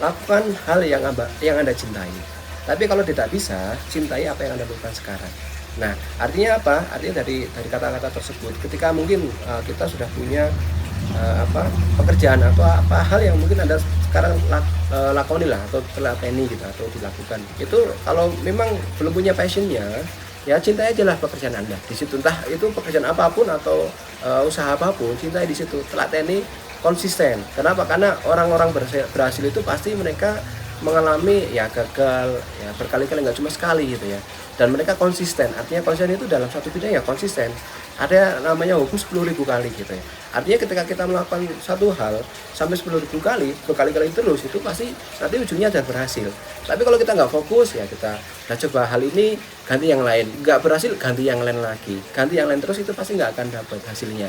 lakukan hal yang Anda cintai. Tapi kalau tidak bisa, cintai apa yang Anda lakukan sekarang. Nah, artinya apa? Artinya dari kata-kata tersebut, ketika mungkin kita sudah punya pekerjaan atau apa hal yang mungkin Anda sekarang lakoni lah atau telateni gitu atau dilakukan. Itu kalau memang belum punya passionnya, ya cintai aja lah pekerjaan Anda. Di situ entah itu pekerjaan apapun atau usaha apapun, cintai di situ. Telateni konsisten. Kenapa? Karena orang-orang berhasil itu pasti mereka mengalami ya gagal ya berkali-kali, nggak cuma sekali gitu ya, dan mereka konsisten. Artinya konsisten itu dalam satu bidang ya konsisten, ada namanya hukum 10.000 kali gitu ya. Artinya ketika kita melakukan satu hal sampai 10.000 kali berkali-kali terus, itu pasti nanti ujungnya ada berhasil. Tapi kalau kita nggak fokus ya, kita coba hal ini ganti yang lain, nggak berhasil ganti yang lain lagi, ganti yang lain terus, itu pasti nggak akan dapat hasilnya.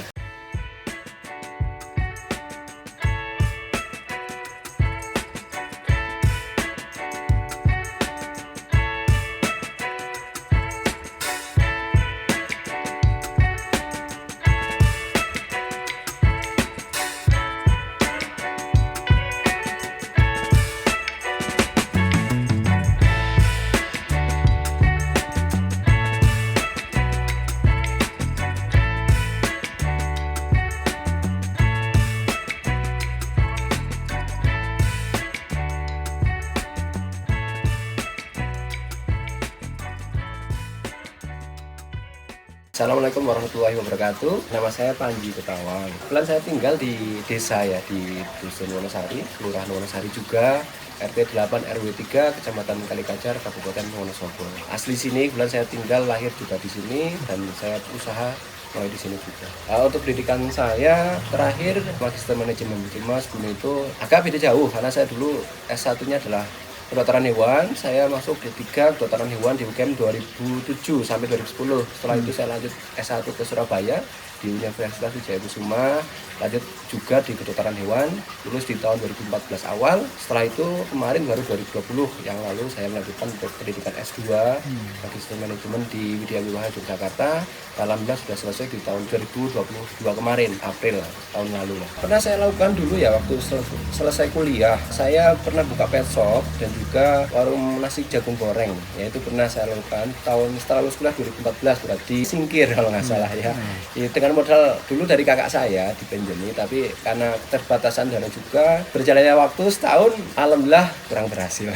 Assalamualaikum warahmatullahi wabarakatuh. Nama saya Panji Ketawang. Kebetulan saya tinggal di desa ya, di Dusun Wonosari, Kelurahan Wonosari juga, RT 8 RW 3, Kecamatan Kalikajar, Kabupaten Wonosobo. Asli sini, kebetulan saya tinggal, lahir juga di sini, dan saya usaha mulai di sini juga. Untuk pendidikan saya terakhir Magister Manajemen, cuma sebelum itu agak beda jauh karena saya dulu S1-nya adalah kedokteran hewan. Saya masuk D3 kedokteran hewan di UGM 2007 sampai 2010. Setelah itu saya lanjut S1 ke Surabaya di Universitas Wijayakusuma, lanjut juga di kedokteran hewan, lulus di tahun 2014 awal. Setelah itu kemarin baru 2020 yang lalu saya melanjutkan pendidikan S2 Magister Manajemen di Widya Wiwaha Yogyakarta. Alhamdulillah sudah selesai di tahun 2022 kemarin, April tahun lalu lah. Pernah saya lakukan dulu ya waktu selesai kuliah, saya pernah buka pet shop dan juga warung nasi jagung goreng. Ya itu pernah saya lakukan tahun setelah lulus kuliah 2014, berarti singkir kalau nggak salah ya. Dengan modal dulu dari kakak saya dipinjami, tapi karena keterbatasan dana juga, berjalannya waktu setahun, alhamdulillah kurang berhasil.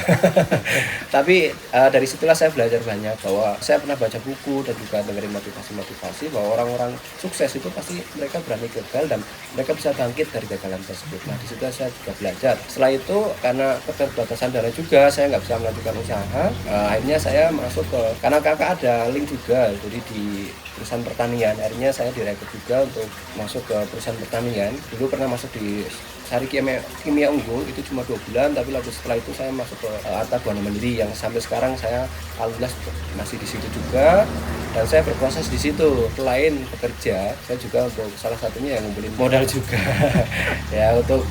Tapi dari situlah saya belajar banyak, bahwa saya pernah baca buku dan juga dengerin motivasi bahwa orang-orang sukses itu pasti mereka berani gagal dan mereka bisa bangkit dari kegagalan tersebut. Nah di situ saya juga belajar. Setelah itu karena keterbatasan dana juga saya nggak bisa melanjutkan usaha, akhirnya saya masuk ke, karena kakak ada link juga jadi di perusahaan pertanian, akhirnya saya direkrut juga untuk masuk ke perusahaan pertanian. Dulu pernah masuk di Sari Kimia Unggul, itu cuma 2 bulan, tapi lalu setelah itu saya masuk ke Arta Buana Mandiri yang sampai sekarang saya alhamdulillah masih di situ juga, dan saya berproses di situ. Selain bekerja, saya juga untuk salah satunya yang ngumpulin modal juga. Ya untuk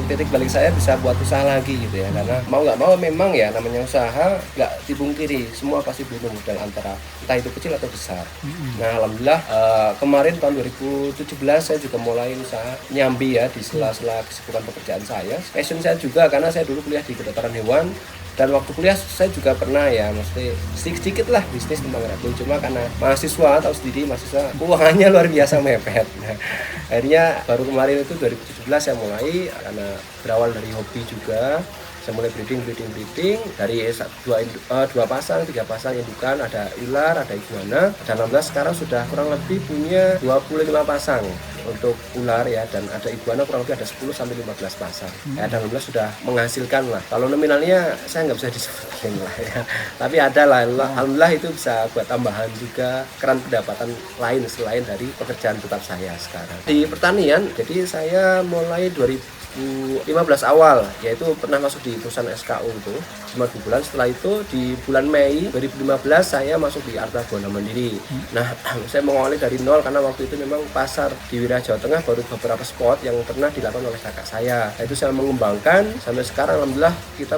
titik balik saya bisa buat usaha lagi gitu ya, karena mau nggak mau memang ya namanya usaha nggak dipungkiri, semua pasti butuh modal, antara entah itu kecil atau besar. Nah alhamdulillah kemarin tahun 2017 saya juga mulai usaha nyambi ya di sela-sela kesibukan pekerjaan saya. Passion saya juga karena saya dulu kuliah di kedokteran hewan, dan waktu kuliah saya juga pernah ya mesti sedikit lah bisnis tentang racun, cuma karena mahasiswa tahu sendiri, mahasiswa keuangannya luar biasa mepet. Nah, akhirnya baru kemarin itu 2017 saya mulai, karena berawal dari hobi juga. Saya mulai breeding dari dua pasang, 3 pasang indukan, ada ular, ada iguana, dan alhamdulillah sekarang sudah kurang lebih punya 25 pasang untuk ular ya, dan ada iguana kurang lebih ada 10 sampai 15 pasang. Ya, dan alhamdulillah sudah menghasilkan lah. Kalau nominalnya saya nggak bisa disebutin lah ya, tapi ada lah. Alhamdulillah itu bisa buat tambahan juga keran pendapatan lain selain dari pekerjaan tetap saya sekarang. Di pertanian, jadi saya mulai 2015 awal, yaitu pernah masuk di perusahaan SKU itu cuma 2 bulan. Setelah itu di bulan Mei 2015 saya masuk di Arta Buana Mandiri. Nah saya mengawali dari nol karena waktu itu memang pasar di wilayah Jawa Tengah baru beberapa spot yang pernah dilakukan oleh kakak saya. Nah, itu saya mengembangkan sampai sekarang alhamdulillah kita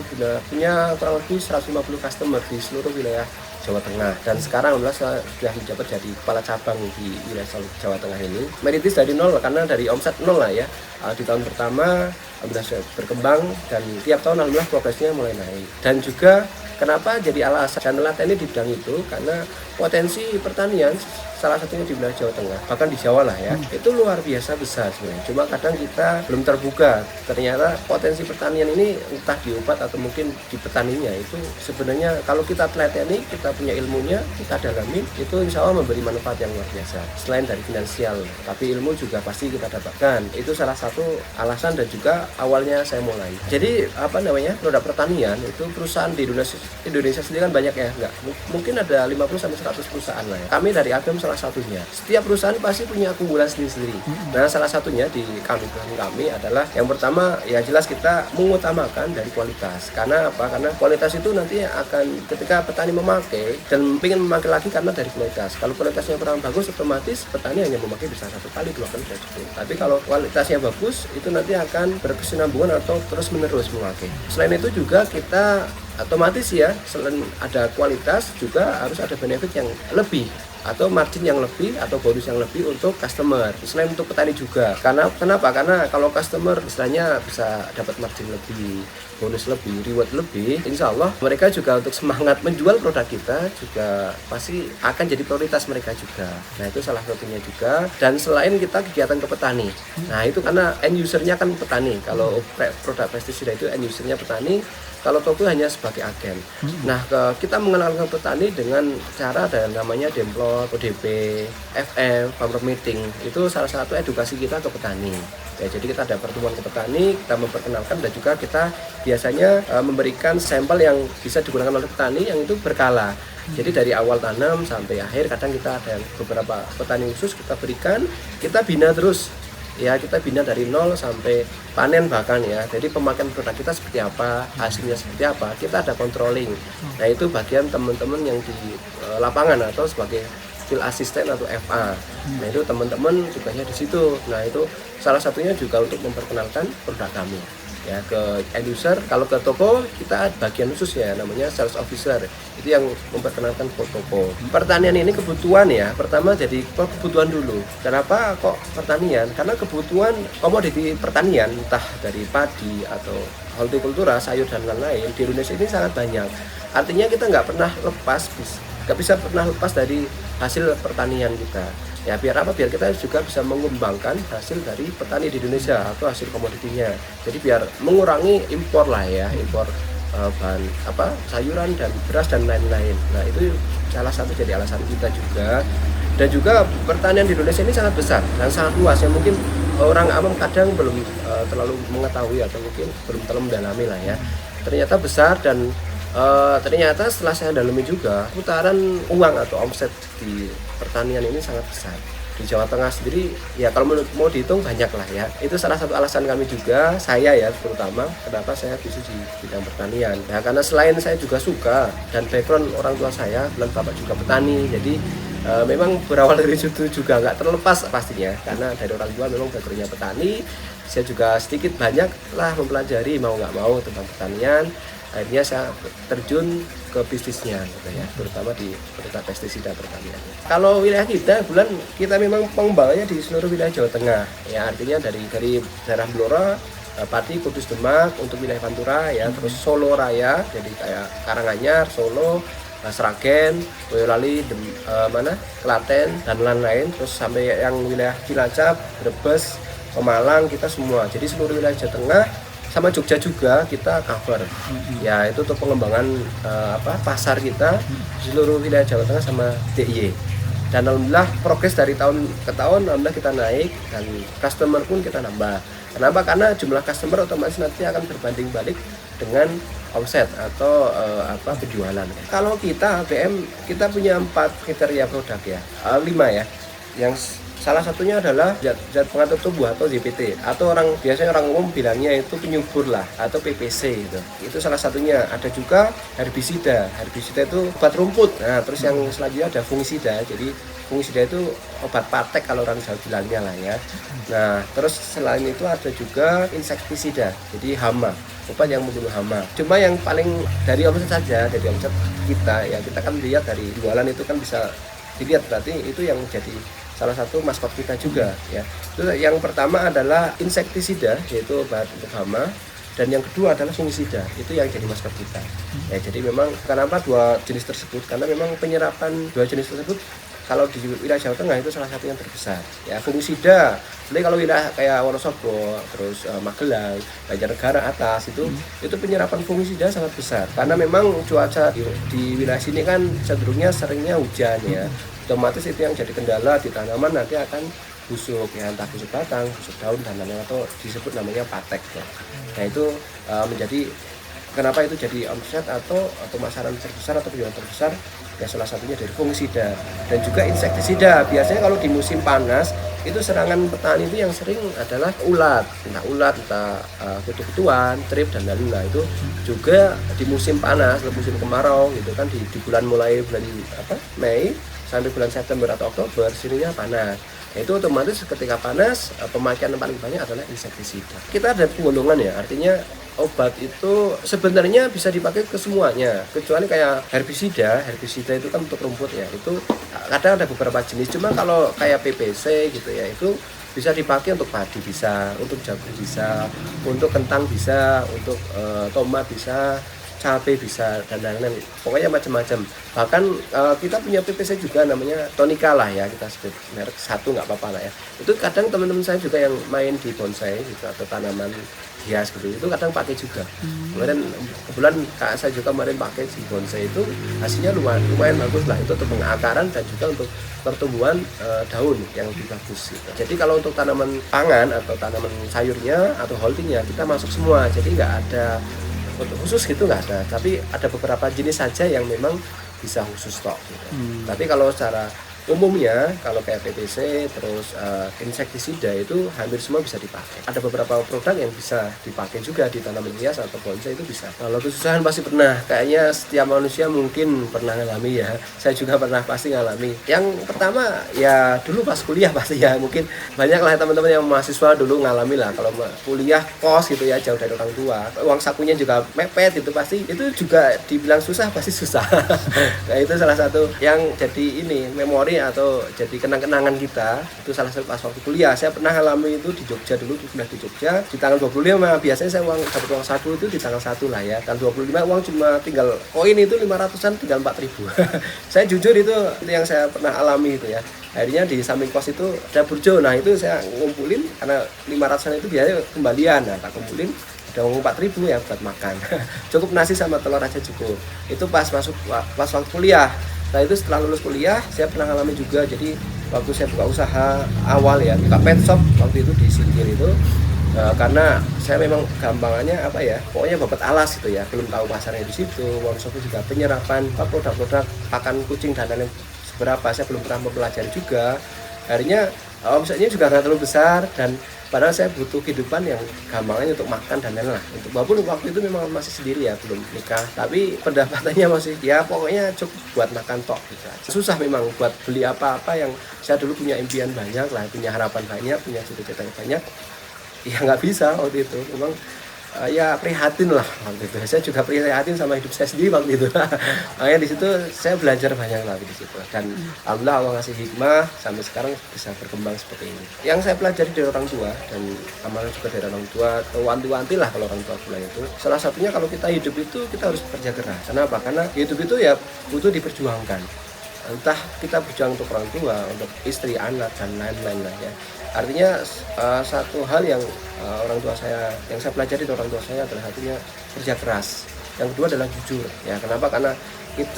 punya kurang lebih 150 customer di seluruh wilayah Jawa Tengah, dan sekarang alhamdulillah saya sudah menjabat jadi kepala cabang di wilayah Jawa Tengah ini. Meritis dari nol karena dari omset nol lah ya. Di tahun pertama alhamdulillah sudah berkembang dan tiap tahun alhamdulillah progresnya mulai naik. Dan juga kenapa jadi alasan channel ini di bidang itu, karena potensi pertanian salah satunya di wilayah Jawa Tengah, bahkan di Jawa lah ya, itu luar biasa besar sebenarnya. Cuma kadang kita belum terbuka, ternyata potensi pertanian ini entah di obat atau mungkin di petaninya itu sebenarnya kalau kita teladani, kita punya ilmunya, kita dalami, itu insya Allah memberi manfaat yang luar biasa. Selain dari finansial, tapi ilmu juga pasti kita dapatkan. Itu salah satu alasan dan juga awalnya saya mulai. Jadi produk pertanian itu perusahaan di Indonesia sendiri kan banyak ya, enggak? Mungkin ada 50-100 perusahaan lah ya. Kami dari Agam salah satunya. Setiap perusahaan pasti punya keunggulan sendiri-sendiri. Nah, salah satunya di kami adalah yang pertama ya jelas kita mengutamakan dari kualitas. Karena apa? Karena kualitas itu nanti akan ketika petani memakai dan ingin memakai lagi karena dari kualitas. Kalau kualitasnya kurang bagus, otomatis petani hanya memakai bisa 1 kali, 2 kali sudah cukup. Tapi kalau kualitasnya bagus, itu nanti akan berkesinambungan atau terus menerus memakai. Selain itu juga kita otomatis ya, selain ada kualitas juga harus ada benefit yang lebih atau margin yang lebih atau bonus yang lebih untuk customer, selain untuk petani juga. Kenapa? Karena kalau customer istilahnya bisa dapat margin lebih, bonus lebih, reward lebih, insya Allah mereka juga untuk semangat menjual produk kita juga pasti akan jadi prioritas mereka juga. Nah, itu salah satunya juga. Dan selain kita kegiatan ke petani, nah itu karena end usernya kan petani. Kalau produk pestisida itu end usernya petani, kalau toko hanya sebagai agen. Nah, kita mengenalkan petani dengan cara ada namanya Demplot, ODP, FM, Farmer Meeting. Itu salah satu edukasi kita ke petani. Ya, jadi kita ada pertemuan ke petani, kita memperkenalkan dan juga kita biasanya memberikan sampel yang bisa digunakan oleh petani yang itu berkala. Jadi dari awal tanam sampai akhir, kadang kita ada beberapa petani khusus kita berikan, kita bina terus. Ya, kita bina dari nol sampai panen bahkan ya. Jadi pemakaian produk kita seperti apa, hasilnya seperti apa, kita ada controlling. Nah, itu bagian teman-teman yang di lapangan atau sebagai field assistant atau FA. Nah, itu teman-teman tugasnya di situ. Nah, itu salah satunya juga untuk memperkenalkan produk kami ya ke end user. Kalau ke toko kita bagian khusus ya, namanya sales officer, itu yang memperkenalkan ke toko. Pertanian ini kebutuhan ya, pertama jadi kebutuhan dulu. Kenapa kok pertanian? Karena kebutuhan komoditi pertanian entah dari padi atau hortikultura, sayur dan lain-lain di Indonesia ini sangat banyak. Artinya kita nggak bisa pernah lepas dari hasil pertanian kita. Ya, biar apa? Biar kita juga bisa mengembangkan hasil dari petani di Indonesia atau hasil komoditinya. Jadi biar mengurangi impor lah ya, impor bahan sayuran dan beras dan lain-lain. Nah, itu salah satu jadi alasan kita juga. Dan juga pertanian di Indonesia ini sangat besar dan sangat luas yang mungkin orang awam kadang belum terlalu mengetahui atau mungkin belum terlalu mendalami lah ya. Ternyata besar dan ternyata setelah saya dalami juga, putaran uang atau omset di pertanian ini sangat besar. Di Jawa Tengah sendiri ya kalau mau dihitung banyak lah ya. Itu salah satu alasan kami juga, saya ya terutama, kenapa saya khusus di bidang pertanian. Ya karena selain saya juga suka dan background orang tua saya, dan bapak juga petani, jadi memang berawal dari situ juga nggak terlepas pastinya. Karena dari orang tua memang backgroundnya petani, saya juga sedikit banyak lah mempelajari mau nggak mau tentang pertanian. Akhirnya saya terjun ke bisnisnya gitu ya, terutama di produk pestisida pertanian. Kalau wilayah kita memang pengembangannya di seluruh wilayah Jawa Tengah ya, artinya dari daerah Blora, Pati, Kudus, Demak untuk wilayah Pantura ya, terus Solo Raya, jadi kayak Karanganyar, Solo, Sragen, Boyolali, Klaten dan lain-lain, terus sampai yang wilayah Cilacap, Brebes, Pemalang, kita semua. Jadi seluruh wilayah Jawa Tengah sama Jogja juga kita cover. Ya, itu untuk pengembangan pasar kita di seluruh wilayah Jawa Tengah sama DIY. Dan alhamdulillah progres dari tahun ke tahun, alhamdulillah kita naik dan customer pun kita nambah. Kenapa? Karena jumlah customer otomatis nanti akan berbanding balik dengan omset atau penjualan. Kalau kita ABM kita punya 4 kriteria produk ya, 5 ya. Yang salah satunya adalah zat pengatur tubuh atau ZPT, atau biasanya orang umum bilangnya itu penyubur lah atau PPC gitu. Itu salah satunya. Ada juga herbisida. Herbisida itu obat rumput. Nah, terus yang selanjutnya ada fungisida. Jadi fungisida itu obat patek kalau orang Jawa bilangnya lah ya. Nah, terus selain itu ada juga insektisida. Jadi hama, obat yang membunuh hama. Cuma yang paling dari omset saja, dari omset kita ya, kita kan lihat dari jualan itu kan bisa dilihat, berarti itu yang jadi salah satu maskot kita juga ya. Itu yang pertama adalah insektisida, yaitu obat untuk hama, dan yang kedua adalah fungisida, itu yang jadi maskot kita ya. Jadi memang kenapa dua jenis tersebut, karena memang penyerapan dua jenis tersebut kalau di wilayah Jawa Tengah itu salah satu yang terbesar ya. Fungisida, jadi kalau wilayah kayak Wonosobo, terus Magelang, Banjarnegara atas itu penyerapan fungisida sangat besar, karena memang cuaca di wilayah sini kan cenderungnya seringnya hujan ya, otomatis itu yang jadi kendala di tanaman nanti akan busuk ya, entah busuk batang, busuk daun dan lain-lain, atau disebut namanya patek ya. Nah itu menjadi kenapa itu jadi omset atau pemasaran terbesar atau penjualan terbesar ya, salah satunya dari fungisida dan juga insektisida. Biasanya kalau di musim panas itu serangan petani itu yang sering adalah ulat, entah kutu-kutuan, trip dan lalu-lalu. Itu juga di musim panas, musim kemarau gitu kan, di bulan mulai bulan Mei sampai bulan September atau Oktober sininya panas. Itu otomatis ketika panas pemakaian yang paling banyak adalah insektisida. Kita ada penggolongan ya, artinya obat itu sebenarnya bisa dipakai ke semuanya, kecuali kayak herbisida itu kan untuk rumput ya, itu kadang ada beberapa jenis. Cuma kalau kayak PPC gitu ya, itu bisa dipakai untuk padi bisa, untuk jagung bisa, untuk kentang bisa, untuk tomat bisa, cabai bisa, dan lain-lain, pokoknya macam-macam. Bahkan kita punya PPC juga namanya tonika lah ya, kita sebut merek satu nggak apa-apa lah ya. Itu kadang teman-teman saya juga yang main di bonsai gitu atau tanaman hias gitu, itu kadang pakai juga. Kebetulan kakak saya juga kemarin pakai di bonsai, itu hasilnya lumayan bagus lah, itu untuk pengakaran dan juga untuk pertumbuhan daun yang lebih bagus gitu. Jadi kalau untuk tanaman pangan atau tanaman sayurnya atau holdingnya kita masuk semua, jadi nggak ada untuk khusus gitu nggak ada, tapi ada beberapa jenis saja yang memang bisa khusus stok gitu. Tapi kalau secara umumnya kalau kayak PPC terus insektisida itu hampir semua bisa dipakai. Ada beberapa produk yang bisa dipakai juga di tanaman hias atau bonsai, itu bisa. Kalau kesusahan pasti pernah, kayaknya setiap manusia mungkin pernah ngalami ya. Saya juga pernah pasti ngalami. Yang pertama ya dulu pas kuliah pasti ya, mungkin banyak lah teman-teman yang mahasiswa dulu ngalami lah, kalau kuliah kos gitu ya, jauh dari orang tua, uang sakunya juga mepet gitu, pasti itu juga dibilang susah pasti susah. Nah itu salah satu yang jadi ini memori atau jadi kenang-kenangan kita. Itu salah satu pas waktu kuliah saya pernah alami itu di Jogja dulu, kuliah di Jogja di tanggal 25. Biasanya saya dapat uang saku itu di tanggal 1 lah ya, tanggal 25 uang cuma tinggal koin itu 500-an, tinggal 4.000. Saya jujur itu yang saya pernah alami itu ya. Akhirnya di samping kos itu ada burjo, nah itu saya ngumpulin karena 500-an itu biasanya kembalian, nah tak kumpulin ada uang 4.000 ya buat makan. Cukup nasi sama telur aja cukup. Itu pas waktu kuliah. Nah itu setelah lulus kuliah saya pernah ngalamin juga. Jadi waktu saya buka usaha awal ya, buka pet shop waktu itu di Singgir itu, karena saya memang gampangannya pokoknya babat alas gitu ya, belum tahu pasarnya di situ. Workshop juga penyerapan produk-produk pakan kucing dan lain-lain seberapa saya belum pernah mempelajari juga. Akhirnya omsetnya juga nggak terlalu besar, dan padahal saya butuh kehidupan yang gampangnya untuk makan dan lain-lain lah. Walaupun waktu itu memang masih sendiri ya, belum nikah, tapi pendapatannya masih ya pokoknya cukup buat makan tok gitu aja. Susah memang buat beli apa-apa yang saya dulu punya impian banyak lah, punya harapan banyak, punya cita-cita banyak, ya nggak bisa waktu itu. Memang ya prihatin lah waktu itu. Saya juga prihatin sama hidup saya sendiri waktu itu. Makanya di situ saya belajar banyak lah di situ. Dan alhamdulillah Allah ngasih hikmah sampai sekarang bisa berkembang seperti ini. Yang saya pelajari dari orang tua dan amanah juga dari orang tua, atau wanti-wanti lah kalau orang tua bilang itu. Salah satunya kalau kita hidup itu kita harus bekerja keras. Kenapa? Karena hidup itu ya butuh diperjuangkan. Entah kita berjuang untuk orang tua, untuk istri, anak dan lain-lain lah ya. Artinya satu hal yang orang tua saya, yang saya pelajari dari orang tua saya adalah satunya kerja keras. Yang kedua adalah jujur. Ya kenapa? Karena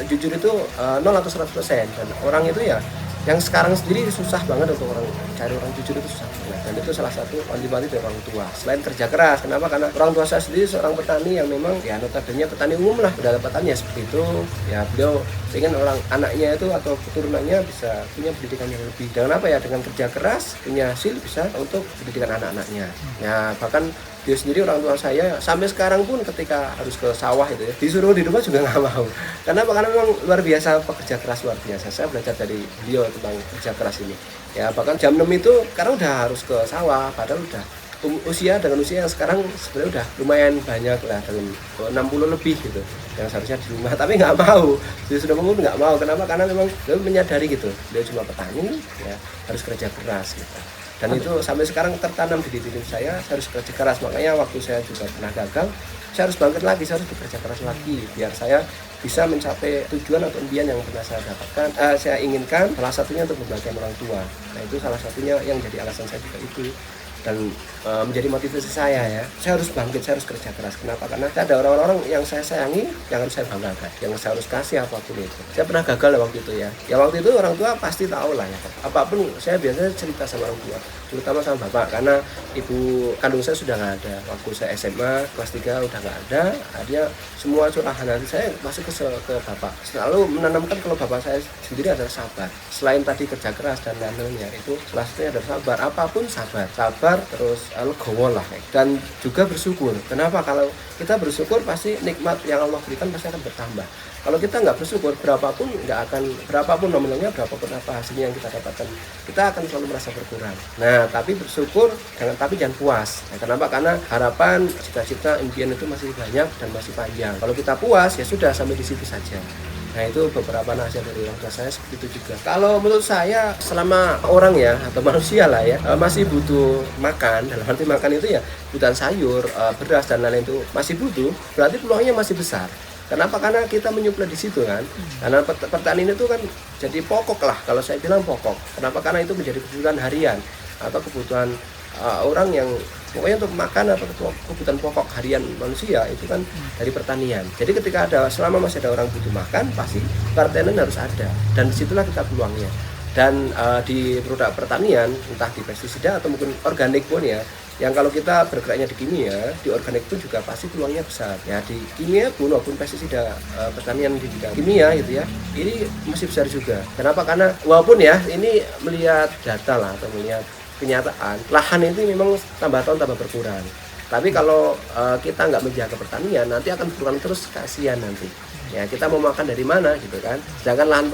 jujur itu 0 atau 100%, dan orang itu ya yang sekarang sendiri susah banget untuk cari orang jujur, itu susah banget. Dan itu salah satu wanti-wanti dari orang tua. Selain kerja keras, kenapa? Karena orang tua saya sendiri seorang petani yang memang ya notabene petani umum lah, pendapatan ya seperti itu. Ya beliau ingin orang anaknya itu atau keturunannya bisa punya pendidikan yang lebih. Dengan apa ya? Dengan kerja keras, punya hasil bisa untuk pendidikan anak-anaknya. Ya bahkan dia sendiri, orang tua saya sampai sekarang pun ketika harus ke sawah itu ya, disuruh di rumah juga nggak mau. Karena memang luar biasa, pekerja keras luar biasa. Saya belajar dari beliau tentang kerja keras ini. Ya bahkan jam 6 itu karena udah harus ke sawah, padahal udah usia yang sekarang sebenarnya udah lumayan banyak lah, dalam 60 lebih gitu, yang seharusnya di rumah tapi nggak mau, sudah umur nggak mau. Kenapa? Karena memang dia menyadari gitu, dia cuma petani ya, harus kerja keras gitu. Dan itu sampai sekarang tertanam di diri saya harus kerja keras. Makanya waktu saya juga pernah gagal, saya harus bangkit lagi, saya harus bekerja keras lagi biar saya bisa mencapai tujuan atau impian yang pernah saya dapatkan, saya inginkan. Salah satunya untuk membahagiakan orang tua. Nah itu salah satunya yang jadi alasan saya juga itu, dan menjadi motivasi saya ya. Saya harus bangkit, saya harus kerja keras. Kenapa? Karena ada orang-orang yang saya sayangi, yang harus saya banggakan, yang saya harus kasih apapun itu. Saya pernah gagal waktu itu ya. Ya waktu itu orang tua pasti tahu lah ya. Apapun saya biasanya cerita sama orang tua, terutama sama bapak, karena ibu kandung saya sudah nggak ada. Waktu saya SMA kelas 3 udah nggak ada. Akhirnya semua curahan hati saya masuk ke bapak. Selalu menanamkan kalau bapak saya sendiri adalah sabar. Selain tadi kerja keras dan lain-lainnya, itu salah satunya adalah sabar. Apapun sabar, terus legowo lah, dan juga bersyukur. Kenapa? Kalau kita bersyukur pasti nikmat yang Allah berikan pasti akan bertambah. Kalau kita nggak bersyukur, berapapun nominalnya, berapapun apa hasilnya yang kita dapatkan, kita akan selalu merasa berkurang. Nah, tapi bersyukur, tapi jangan puas. Nah, kenapa? Karena harapan, cita-cita, impian itu masih banyak dan masih panjang. Kalau kita puas, ya sudah sampai di situ saja. Nah itu beberapa nasihat dari orang tua saya seperti itu juga. Kalau menurut saya, selama orang ya atau manusia lah ya masih butuh makan, dalam arti makan itu ya kebutuhan sayur, beras dan lain-lain itu masih butuh, berarti peluangnya masih besar. Kenapa? Karena kita menyuplai di situ kan. Karena pertanian itu kan jadi pokok lah, kalau saya bilang pokok. Kenapa? Karena itu menjadi kebutuhan harian atau kebutuhan orang yang pokoknya untuk makan atau kebutuhan pokok harian manusia itu kan dari pertanian. Jadi ketika selama masih ada orang butuh makan, pasti pertanian harus ada, dan disitulah kita peluangnya. Dan di produk pertanian, entah di pestisida atau mungkin organik pun ya, yang kalau kita bergeraknya di kimia, di organik pun juga pasti peluangnya besar. Ya di kimia pun maupun pestisida pertanian di bidang kimia gitu ya, ini masih besar juga. Kenapa? Karena walaupun ya ini melihat data lah atau melihat kenyataan, lahan itu memang tambah tahun tambah berkurang. Tapi kalau kita nggak menjaga pertanian, nanti akan berkurang terus, kasihan nanti. Ya kita mau makan dari mana gitu kan? Sedangkan lahan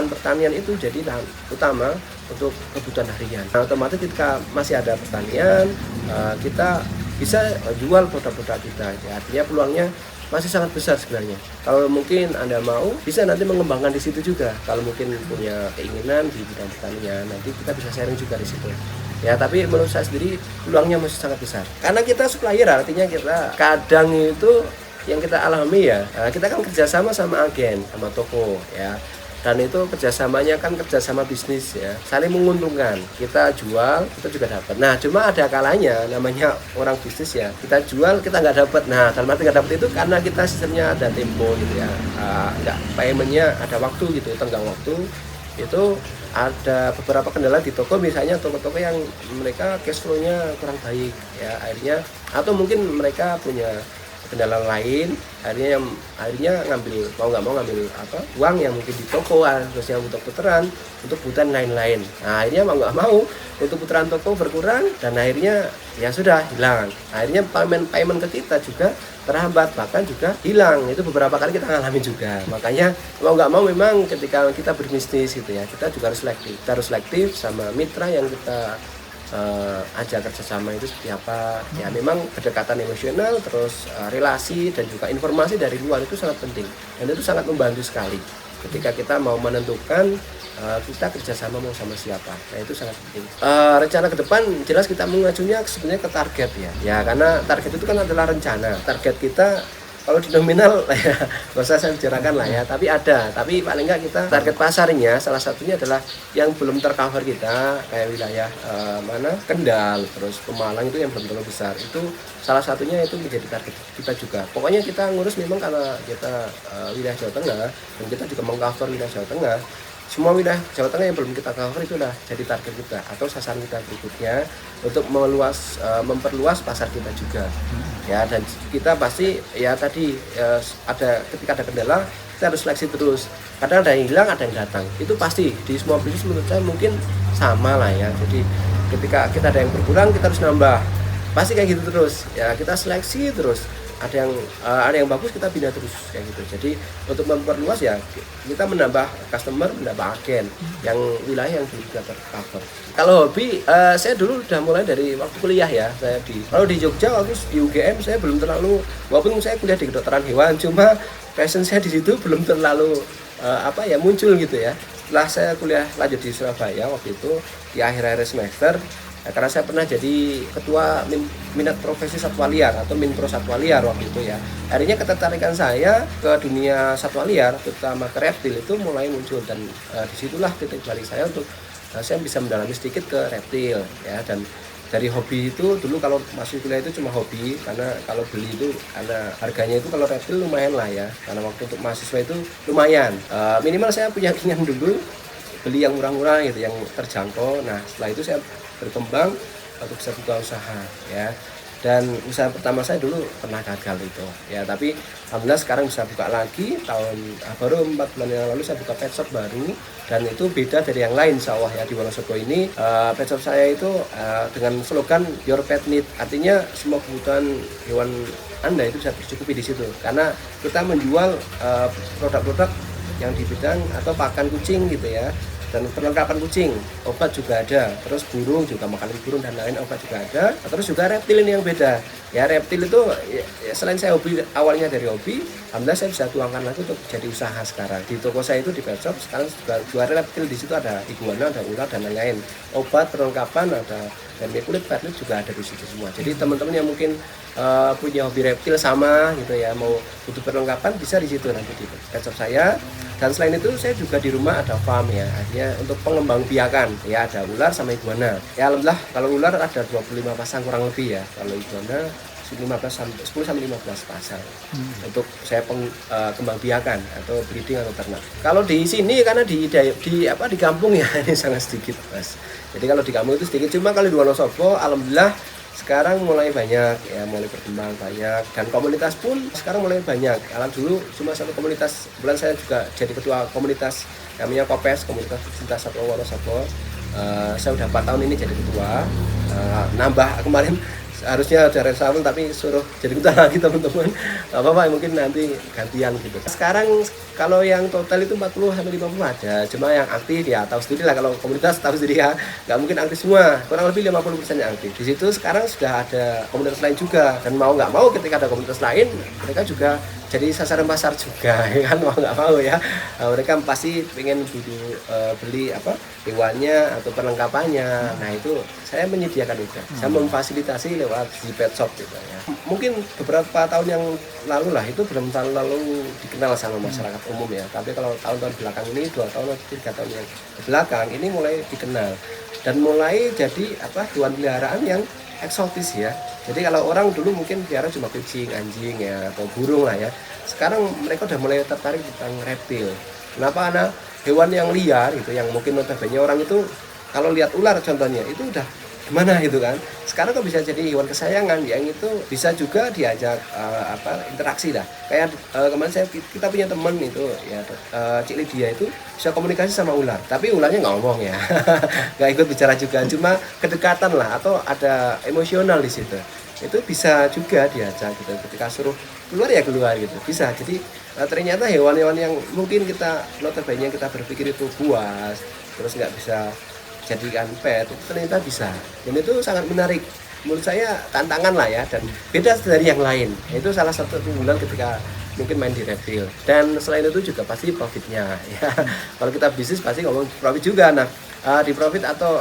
pertanian itu jadi lahan utama untuk kebutuhan harian. Nah, otomatis ketika masih ada pertanian, kita bisa jual produk-produk kita. Ya, artinya peluangnya masih sangat besar sebenarnya. Kalau mungkin Anda mau, bisa nanti mengembangkan di situ juga. Kalau mungkin punya keinginan di bidang pertanian, nanti kita bisa sharing juga di situ. Ya, tapi menurut saya sendiri peluangnya masih sangat besar. Karena kita supplier, artinya kita kadang itu yang kita alami ya, kita kan kerjasama sama agen, sama toko ya. Dan itu kerjasamanya kan kerjasama bisnis ya, saling menguntungkan. Kita jual, kita juga dapat. Nah cuma ada kalanya, namanya orang bisnis ya, kita jual kita nggak dapat. Nah dalam arti nggak dapat itu karena kita sistemnya ada tempo gitu ya, nggak paymentnya ada waktu gitu, tenggang waktu. Itu ada beberapa kendala di toko, misalnya toko-toko yang mereka cash flow-nya kurang baik ya, akhirnya atau mungkin mereka punya kendala lain, akhirnya ngambil ngambil uang yang mungkin di toko, terus yang untuk putaran untuk kebutuhan lain-lain. Nah akhirnya mau nggak mau untuk putaran toko berkurang, dan akhirnya ya sudah hilang. Akhirnya payment ke kita juga terhambat, bahkan juga hilang. Itu beberapa kali kita ngalamin juga. Makanya mau nggak mau memang ketika kita berbisnis gitu ya, kita juga harus selektif. Kita harus selektif sama mitra yang kita ajak kerjasama itu seperti apa ya. Memang kedekatan emosional, terus relasi dan juga informasi dari luar itu sangat penting, dan itu sangat membantu sekali ketika kita mau menentukan kita kerjasama mau sama siapa. Nah itu sangat penting. Rencana ke depan jelas kita mengacunya sebenarnya ke target ya, karena target itu kan adalah rencana. Target kita kalau di nominal ya nggak usah saya bicarakan lah ya, tapi paling nggak kita target pasarnya salah satunya adalah yang belum tercover kita, kayak wilayah Kendal, terus Pemalang, itu yang belum terlalu besar, itu salah satunya itu menjadi target kita juga. Pokoknya kita ngurus memang karena kita wilayah Jawa Tengah, dan kita juga mengcover wilayah Jawa Tengah. Semua wilayah Jawa Tengah yang belum kita cover itu udah jadi target kita atau sasaran kita berikutnya untuk memperluas pasar kita juga ya. Dan kita pasti ya tadi ketika ada kendala kita harus seleksi terus. Kadang ada yang hilang, ada yang datang, itu pasti di semua bisnis menurut saya mungkin sama lah ya. Jadi ketika kita ada yang berkurang, kita harus nambah, pasti kayak gitu terus ya. Kita seleksi terus, ada yang bagus kita bina terus kayak gitu. Jadi untuk memperluas ya kita menambah customer, menambah agen yang wilayah yang belum kita tercover. Kalau hobi saya dulu udah mulai dari waktu kuliah ya. Kalau di Jogja waktu di UGM saya belum terlalu, walaupun saya kuliah di kedokteran hewan, cuma passion saya di situ belum terlalu muncul gitu ya. Setelah saya kuliah lanjut di Surabaya waktu itu di akhir-akhir semester, karena saya pernah jadi ketua minat profesi satwa liar atau Minpro satwa liar waktu itu ya. Akhirnya ketertarikan saya ke dunia satwa liar, terutama ke reptil itu mulai muncul, dan disitulah titik balik saya untuk saya bisa mendalami sedikit ke reptil ya. Dan dari hobi itu dulu kalau masih kuliah itu cuma hobi, karena kalau beli itu karena harganya itu kalau reptil lumayan lah ya, karena waktu untuk mahasiswa itu lumayan. Minimal saya punya keinginan dulu beli yang murah-murah gitu, yang terjangkau. Nah setelah itu saya berkembang untuk bisa buka usaha ya, dan usaha pertama saya dulu pernah gagal itu ya, tapi alhamdulillah sekarang bisa buka lagi. Baru 4 bulan yang lalu saya buka pet shop baru, dan itu beda dari yang lain insya Allah ya. Di Wonosobo ini pet shop saya itu dengan slogan Your Pet Need, artinya semua kebutuhan hewan Anda itu bisa tercukupi di situ, karena kita menjual produk-produk yang di bidang atau pakan kucing gitu ya, dan perlengkapan kucing, obat juga ada, terus burung juga, makanan burung dan lain obat juga ada, terus juga reptil ini yang beda ya. Reptil itu ya, selain saya hobi, awalnya dari hobi, alhamdulillah saya bisa tuangkan lagi untuk jadi usaha sekarang. Di toko saya itu di pet shop sekarang juga jual reptil, di situ ada iguana, ada ular dan lain-lain, obat perlengkapan ada, dan kulit pet juga ada di situ semua. Jadi teman-teman yang mungkin punya hobi reptil sama gitu ya, mau butuh perlengkapan bisa di situ nanti di pet shop saya. Dan selain itu saya juga di rumah ada farm ya, artinya untuk pengembang biakan ya, ada ular sama iguana ya. Alhamdulillah kalau ular ada 25 pasang kurang lebih ya, kalau iguana 10 sampai 15 pasang untuk saya kembang biakan atau breeding atau ternak. Kalau di sini karena di kampung ya ini sangat sedikit Mas. Jadi kalau di kampung itu sedikit, cuma kalau di Wonosobo alhamdulillah sekarang mulai banyak ya, mulai berkembang banyak, dan komunitas pun sekarang mulai banyak. Kalau dulu cuma satu komunitas, kebetulan saya juga jadi ketua komunitas namanya Kopes, komunitas pecinta satwa Wonosobo. Saya udah 4 tahun ini jadi ketua, nambah kemarin harusnya ada reshuffle tapi suruh jadi ketua lagi teman-teman. Apa mungkin nanti gantian gitu. Sekarang kalau yang total itu 40 sampai 50 ada, cuma yang aktif ya tahu sendiri lah, kalau komunitas tahu sendiri ya, nggak mungkin aktif semua, kurang lebih 50% yang aktif. Di situ sekarang sudah ada komunitas lain juga, dan mau nggak mau ketika ada komunitas lain mereka juga jadi sasaran pasar juga ya kan, mau nggak mau ya. Mereka pasti pengen beli hewannya atau perlengkapannya. Nah itu saya menyediakan itu, saya memfasilitasi lewat di pet shop gitu ya. Mungkin beberapa tahun yang lalu lah, itu belum terlalu dikenal sama masyarakat umum ya, tapi kalau tahun-tahun belakang ini, 2 tahun atau 3 tahun yang belakang ini mulai dikenal, dan mulai jadi hewan peliharaan yang eksotis ya. Jadi kalau orang dulu mungkin pelihara cuma kucing, anjing ya, atau burung lah ya, sekarang mereka udah mulai tertarik tentang reptil. Kenapa? Karena hewan yang liar gitu, yang mungkin notabene orang itu kalau lihat ular contohnya itu udah gimana gitu kan, sekarang kok bisa jadi hewan kesayangan yang itu bisa juga diajak interaksi lah. Kayak kemarin kita punya teman itu ya, Cik Lydia itu bisa komunikasi sama ular, tapi ularnya nggak ngomong ya, nggak ikut bicara juga, cuma kedekatan lah atau ada emosional di situ. Itu bisa juga diajak gitu, ketika suruh keluar ya keluar gitu, bisa. Jadi ternyata hewan-hewan yang mungkin kita notabene kita berpikir itu buas terus nggak bisa jadikan pet, itu ternyata bisa, dan itu sangat menarik menurut saya, tantangan lah ya, dan beda dari yang lain. Itu salah satu keunggulan ketika mungkin main di reptil. Dan selain itu juga pasti profitnya ya. Kalau kita bisnis pasti ngomong profit juga. Nah di profit atau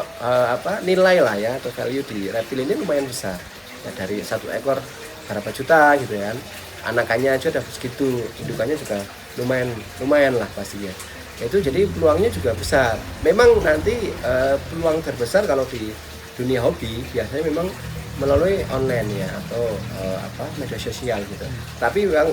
nilai lah ya, atau value di reptil ini lumayan besar ya, dari 1 ekor berapa juta gitu kan, anakannya aja udah segitu, indukannya juga lumayan lah pastinya. Itu jadi peluangnya juga besar. Memang nanti peluang terbesar kalau di dunia hobi biasanya memang melalui online ya, atau media sosial gitu. Tapi yang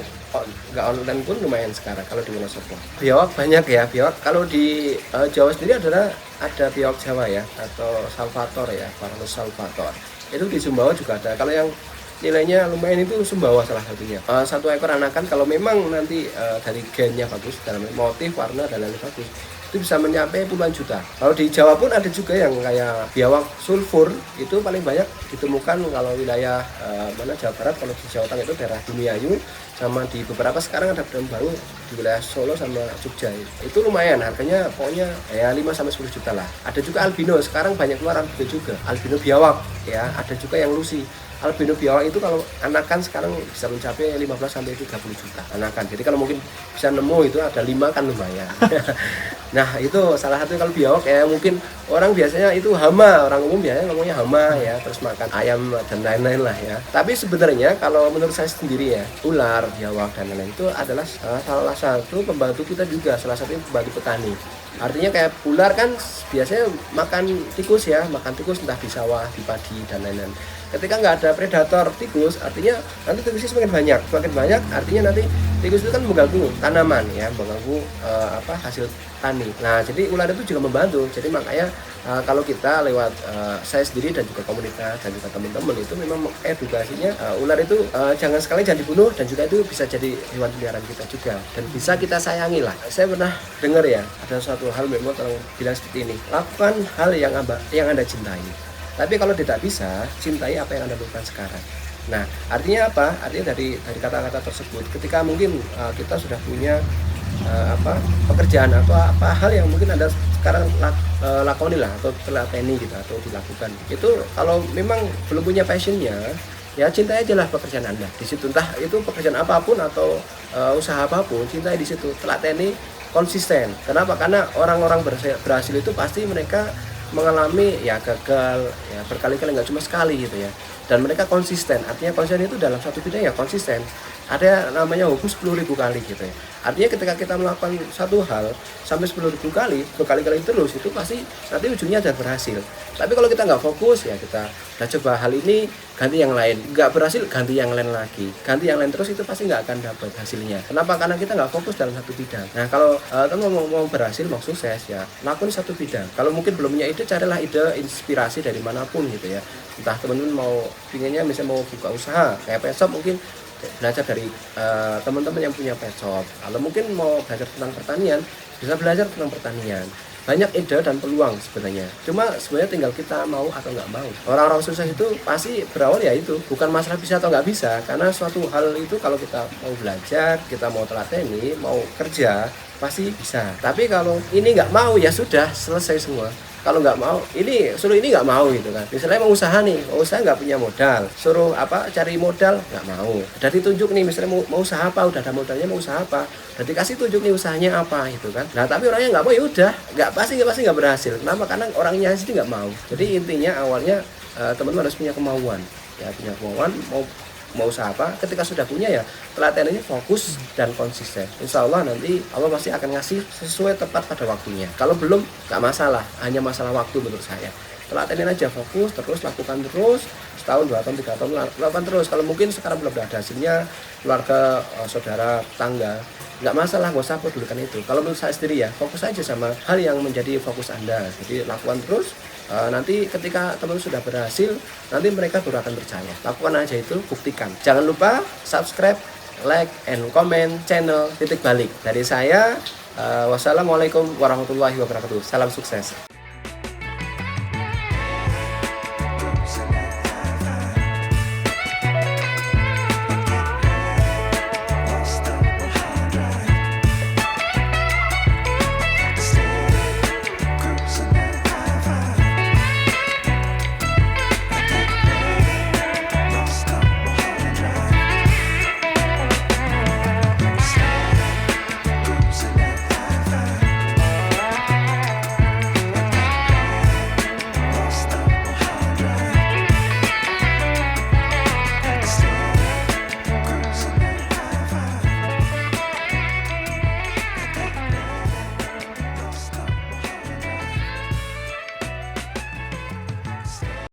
nggak online pun lumayan sekarang kalau di Wonosobo. Biawak banyak ya, biawak kalau di Jawa sendiri ada biawak Jawa ya, atau Salvator ya, Parnus Salvator. Itu di Sumbawa juga ada. Kalau yang nilainya lumayan itu Sumbawa salah satunya. 1 ekor anakan kalau memang nanti dari gennya bagus, dalam motif, warna dan lain bagus, itu bisa mencapai puluhan juta. Kalau di Jawa pun ada juga yang kayak biawak sulfur, itu paling banyak ditemukan kalau wilayah mana Jawa Barat. Kalau di Jawa Tengah itu daerah Bumiayu, sama di beberapa sekarang ada brand baru di wilayah Solo sama Jogja. Itu lumayan harganya, pokoknya ya 5 sampai 10 juta lah. Ada juga albino, sekarang banyak keluar albino juga, albino biawak ya. Ada juga yang lusi. Albino biawak itu kalau anakan sekarang bisa mencapai 15 sampai 30 juta anakan. Jadi kalau mungkin bisa nemu itu ada 5 kan lumayan. Nah itu salah satu kalau biawak ya, mungkin orang biasanya itu hama, orang umum biasanya ngomongnya hama ya, terus makan ayam dan lain-lain lah ya. Tapi sebenarnya kalau menurut saya sendiri ya, ular, biawak dan lain-lain itu adalah salah satu pembantu kita juga, salah satu pembantu petani. Artinya kayak ular kan biasanya makan tikus ya, makan tikus entah di sawah, di padi dan lain-lain. Ketika nggak ada predator tikus, artinya nanti tikusnya semakin banyak artinya nanti tikus itu kan mengganggu tanaman ya, mengganggu hasil tani. Nah jadi ular itu juga membantu. Jadi makanya kalau kita lewat saya sendiri dan juga komunitas dan juga teman-teman itu memang edukasinya ular itu jangan dibunuh, dan juga itu bisa jadi hewan peliharaan kita juga dan bisa kita sayangi lah. Saya pernah dengar ya, ada suatu hal memang orang bilang seperti ini, lakukan hal yang Anda cintai. Tapi kalau tidak bisa, cintai apa yang Anda lakukan sekarang. Nah, artinya apa? Artinya dari kata-kata tersebut, ketika mungkin kita sudah punya pekerjaan atau hal yang mungkin Anda sekarang lakoni lah, atau telateni gitu, atau dilakukan. Itu kalau memang belum punya passionnya, ya cintai aja lah pekerjaan Anda. Di situ entah itu pekerjaan apapun atau usaha apapun, cintai di situ, telateni, konsisten. Kenapa? Karena orang-orang berhasil itu pasti mereka mengalami ya gagal ya berkali-kali, nggak cuma sekali gitu ya, dan mereka konsisten. Artinya konsisten itu dalam satu bidang ya konsisten, ada namanya hukum 10.000 kali gitu ya. Artinya ketika kita melakukan satu hal sampai 10.000 kali, berkali-kali terus, itu pasti nanti ujungnya ada berhasil. Tapi kalau kita nggak fokus ya, kita udah coba hal ini, ganti yang lain, nggak berhasil, ganti yang lain lagi, ganti yang lain terus, itu pasti nggak akan dapat hasilnya. Kenapa? Karena kita nggak fokus dalam satu bidang. Nah kalau teman mau berhasil, mau sukses ya, lakukan satu bidang. Kalau mungkin belum punya ide, carilah ide, inspirasi dari manapun gitu ya. Entah teman-teman mau pinginnya misalnya mau buka usaha kayak pet shop, mungkin belajar dari teman-teman yang punya pet shop. Kalau mungkin mau belajar tentang pertanian, bisa belajar tentang pertanian. Banyak ide dan peluang sebenarnya. Cuma sebenarnya tinggal kita mau atau nggak mau. Orang-orang sukses itu pasti berawal ya itu, bukan masalah bisa atau nggak bisa. Karena suatu hal itu kalau kita mau belajar, kita mau telateni, mau kerja, pasti bisa. Tapi kalau ini nggak mau ya sudah, selesai semua. Kalau nggak mau, suruh ini nggak mau gitu kan. Misalnya mau usaha nih, mau usaha nggak punya modal, suruh cari modal, nggak mau. Udah ditunjuk nih, misalnya mau usaha apa, udah ada modalnya, mau usaha apa, udah dikasih tunjuk nih usahanya apa gitu kan. Nah tapi orangnya nggak mau, ya udah, nggak pasti nggak berhasil. Kenapa? Karena orangnya sendiri nggak mau. Jadi intinya awalnya teman-teman harus punya kemauan, ya punya kemauan mau usaha apa. Ketika sudah punya ya telatenannya fokus dan konsisten. Insya Allah nanti Allah pasti akan ngasih sesuai tepat pada waktunya. Kalau belum nggak masalah, hanya masalah waktu menurut saya. Telatenin aja, fokus terus, lakukan terus, setahun, 2 tahun, 3 tahun, lakukan terus. Kalau mungkin sekarang belum ada hasilnya, keluarga, saudara, tangga, nggak masalah, nggak usah pedulikan itu. Kalau menurut saya sendiri ya, fokus aja sama hal yang menjadi fokus Anda. Jadi lakukan terus. Nanti ketika teman sudah berhasil, nanti mereka baru akan percaya. Lakukan aja itu, buktikan. Jangan lupa subscribe, like, and comment channel Titik Balik. Dari saya, wassalamualaikum warahmatullahi wabarakatuh. Salam sukses.